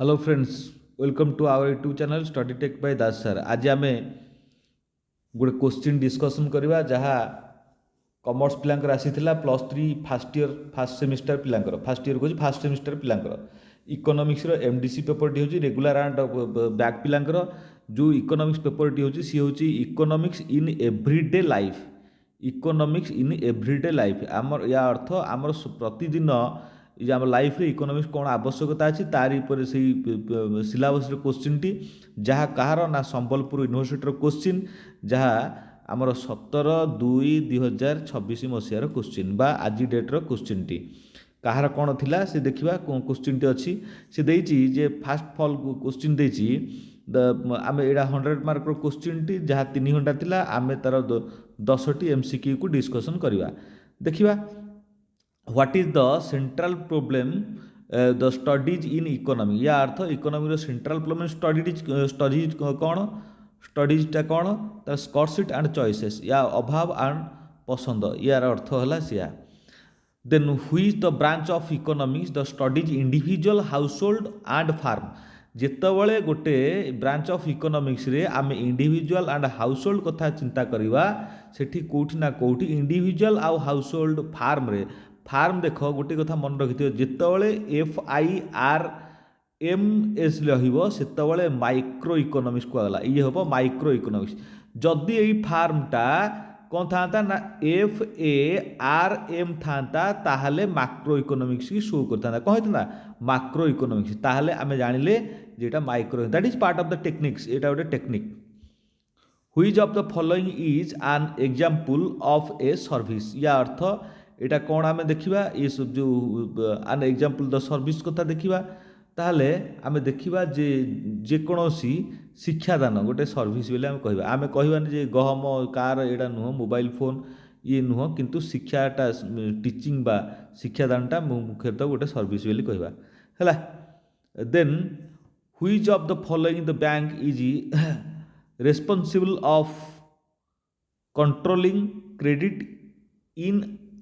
Hello friends, welcome to our YouTube channel study tech by Das sir. आज आम गोटे question discussion करवा जहाँ कॉमर्स पिलांकर आसीथिला +3 फास्ट ईयर फास्ट सेमिस्टर पिलांकर फास्ट ईयर कहूँ फास्ट सेमिस्टर पिलांकर इकोनॉमिक्स रो एमडीसी पेपर टी होची रेगुलर एंड बैक पिलांकर जो इकोनॉमिक्स पेपर टी होची सी होची economics in everyday life. Economics in everyday life आमर या अर्थ आमर प्रतिदिन ये आम लाइफ रे इकोनॉमिक्स कौन आवश्यकता अच्छी तारी पर से सिलेबस क्वेश्चन टी जहाँ कहार ना संबलपुर यूनिवर्सिटी क्वेश्चन जहाँ आमर 17/2/2026 मसीहार क्वेश्चन बा आज डेट्र क्वेश्चन टी कहार कौन थिला से देखा क्वेश्चन टी अच्छी से देची जे फास्ट फॉल क्वेश्चन देची आम एटा 100 मार्क क्वेश्चन टी जहाँ 3 घंटा थिला आम तार 10टी एमसीक्यू को डिस्कसन करवा देखिबा what is the central problem the studies in economy या अर्थ इकोनॉमी सेंट्रल प्रॉब्लम स्टडीज कौन स्टडीजटा कौन तार स्कॉर्शिट एंड चॉइसेस या अभाव एंड पसंद यार अर्थ है सिया then which the branch of economics the studies individual household and firm जितेबले गोटे ब्रांच ऑफ इकोनॉमिक्स रे आम इंडिविजुअल एंड हाउसहोल्ड कथा चिंता करवा सेठी कोठी ना कोठी इंडिविजुअल आउ हाउसहोल्ड फार्म रे फार्म देख गोटे कथा मन रखि जितेबले FIRMS रही माइक्रो इकोनॉमिक्स कहला ये हम माइक्रो इकोनॉमिक्स जदि यही फार्मटा कौन था ना FARM था ताहले माक्रो इकोनॉमिक्स की शो करता कौन होता माक्रो इकोनॉमिक्स ताहले आमे जानिले जेटा micro that is part of the techniques एटा गोटे technique which of the following is an example of a service या अर्थ एटा कौन आमे देखिबा ये सब जो एन एग्जांपल द सर्विस कथा देखिबा ताहले आमे देखिबा जे जेकोसी शिक्षादान गोटे सर्विस बोले आमे कहबा आमे कहबानी जे गहम कार एटा नुह मोबाइल फोन ये नुह किंतु शिक्षाटा टीचिंग बा शिक्षादानटा मुख्यतः गोटे सर्विस बोली कहबा हैला then which of the following the bank is responsible of controlling credit in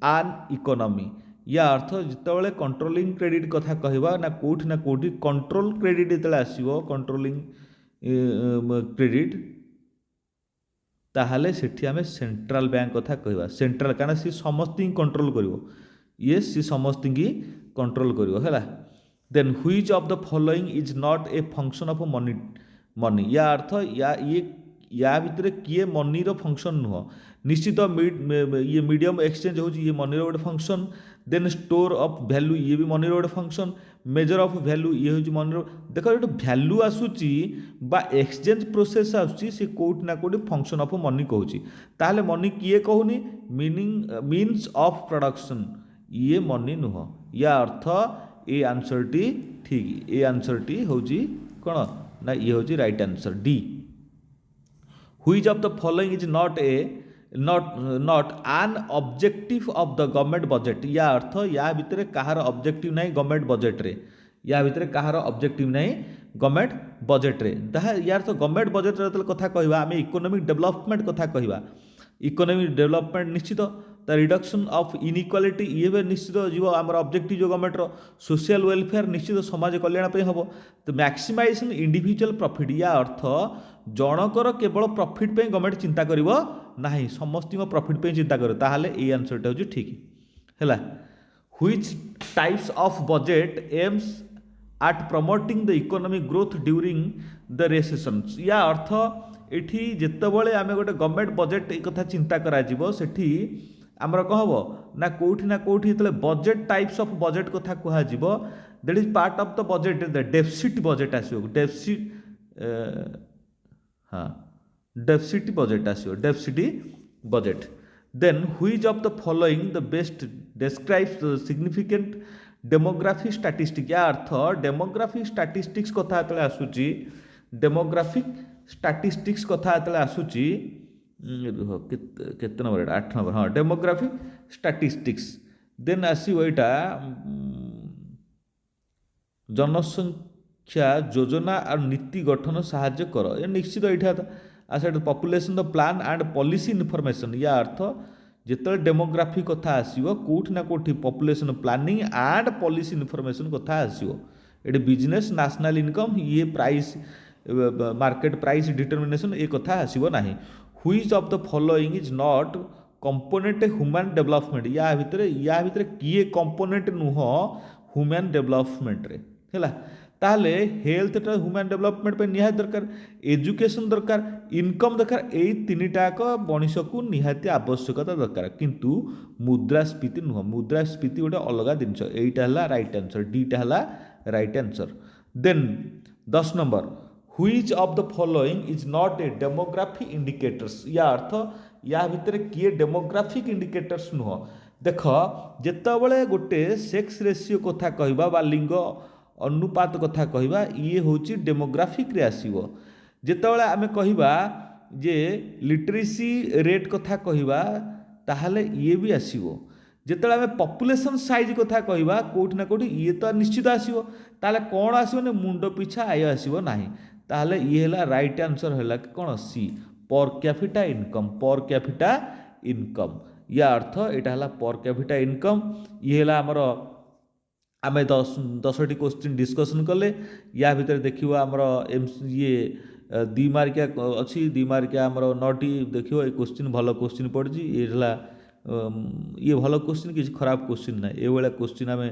an economy या अर्थ जितेबाला कंट्रोलिंग क्रेडिट कथा कहवा ना कोठी कंट्रोल क्रेडिट जो आसो कंट्रोलिंग क्रेडिट ताहले सेठी आमे सेंट्रल बैंक कथा कहवा सेंट्रल कारण सी समस्त कंट्रोल करिवो ये सी समस्त की कंट्रोल करिवो हैला then which of the following is not a function of money money या अर्थ या भितर किए मनी रो फंक्शन नुह निश्चित ये मीडियम एक्सचेंज हो ये मनी रो गोटे function then store of value ये भी मनी रो गोटे फंक्शन मेजर ऑफ वैल्यू ये हूँ मनी रो देख जो वैल्यू आसूची बा एक्सचेंज प्रोसेस आसूची से कोठी ना कोठी फंक्शन ऑफ मनी कहूँ ताहले मनी किए कहूनी मीन्स ऑफ प्रोडक्शन ये मनी नुह या अर्थ ये आंसर टी ठीक ये आंसर टी हूँ कौन ना ये हूँ right answer D which of the following is not an objective of the government budget या अर्थ या भितर कहार ऑब्जेक्टिव नहीं गवर्नमेंट बजेट रे या भितर कहार ऑब्जेक्टिव नहीं गवर्नमेंट बजेट रे यार तो गवर्नमेंट बजेट रे कथा कहवा आम इकोनॉमिक डेवलपमेंट कथा कहवा इकोनॉमिक डेवलपमेंट निश्चित द रिडक्शन ऑफ इनइक्वालिटी ये निश्चित जीव आम ऑब्जेक्टिव जो गवर्नमेंट सोशल वेलफेयर निश्चित समाज कल्याण हम तो मैक्सिमाइजेशन इंडिविजुअल प्रॉफिट या अर्थ जनकर केवल प्रॉफिट पे गवर्नमेंट चिंता करिवो नाही समस्त प्रॉफिट पे चिंता करे ताहले ए आंसरटा हो ठीक हैला which types of budget aims at promoting the economic growth during the recession या अर्थ एठी जेतेबेले आमे गोटे गवर्नमेंट बजेट एक कथा चिंता करा जिवो सेठी आमर कौन हम ना कोठी बजेट टाइप्स ऑफ बजेट कथा कह that is part of the budget the deficit budget आसो डेफिसिट हाँ डेफिसिट बजेट आसो deficit budget then which of the following the best describes the significant demography statistics या अर्थ डेमोग्राफी स्टैटिस्टिक्स कथा जो आसूची demographic statistics कथा जो आसूची केते नंबर 8 नंबर हाँ डेमोग्राफिक स्टैटिस्टिक्स देन आसो यहाँ जनसंख्या योजना और नीति गठन साहाय्य कर ये निश्चित यहाँ population the plan and policy information या अर्थ जिते डेमोग्राफी कथा आसो कोठी ना कोठी population planning and policy information कथा आसो एटी बिजनेस नेशनल इनकम ये प्राइस मार्केट प्राइस डिटर्मिनेशन ए कथा आसीबो नाही। Which of the following is not component human development या भितर किए कंपोनेंट नुह ह्यूमन डेवलपमेंट रे हैला। ताहले हेल्थटा ह्यूमन डेवलपमेंट पे निहाती दरकार, एजुकेशन दरकार, इनकम दरकार, यही तीनटाक मनीष को निहाती आवश्यकता दरकार। किंतु मुद्रास्फीति नुह, मुद्रास्फीति गोटे अलग जिनस। यहीटा है राइट आंसर, डीटा है right answer. Then 10 number which of the following is not a demography indicators या अर्थ या भितर किए डेमोग्राफिक इंडिकेटर्स नुह। देख जितेबाला गोटे सेक्स रेशियो कथा कहवा बा लिंग अनुपात कथा कहवा ये होची डेमोग्राफिक रे आसीबो। जितेबाला आमे कहवा जे लिटरेसी रेट कथा कहवा ताहले ये भी आसीबो। जितेबाला आमे पॉपुलेशन साइज कथा कहवा कोठी ना कोठी ये तो निश्चित आसीबो। ताहले कोन आसीबो ने मुंडो पिछा आय आसीबो नाही। ताहले ये हला राइट आंसर हला कोन सी per capita income, per capita income या अर्थ एटा हला पर कैपिटा इनकम। ये हला हमर आमे 10टी क्वेश्चन डिस्कशन कले। या भितर देखियो हमर ये 2 मार्किया अच्छी 2 मार्किया हमर 9टी देखियो। ए क्वेश्चन भलो क्वेश्चन पड़जी। ये हला ये भलो क्वेश्चन किसी खराब क्वेश्चन ना। ए वाला क्वेश्चन आमे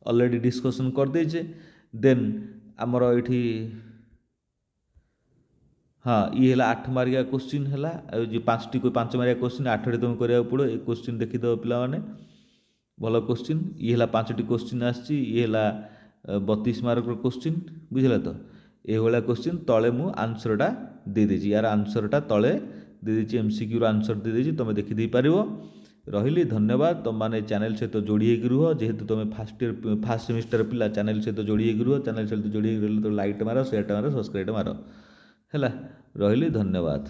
ऑलरेडी डिस्कशन कर देछे। देन हमर एठी हाँ ये है 8 मार्किया क्वेश्चन है जो 5 मार्किया क्वेश्चन 8टी तुम करा पड़ो। ये क्वेश्चन देखीदेव पे भल क्वेश्चन। ये है 5टी क्वेश्चन आसी। ये है 32 मार्क क्वेश्चन बुझला। तो ये भाया क्वेश्चन तले मु आंसरटा दे देछि। यार आंसरटा तले दे देछि, एमसीक्यू रो आंसर दे देछि, तुम देखि दे पारिबो। रहिली धन्यवाद। तुम माने चैनल सहित जोड़ी होकर रुह, जेहेतु तुम फर्स्ट सेमिस्टर पिला चैनल सहित जोड़ी होकर रुह। चैनल सहित जोड़ी होकर तो लाइक मार, शेयर मार, सब्सक्राइब मार है। रहिली धन्यवाद।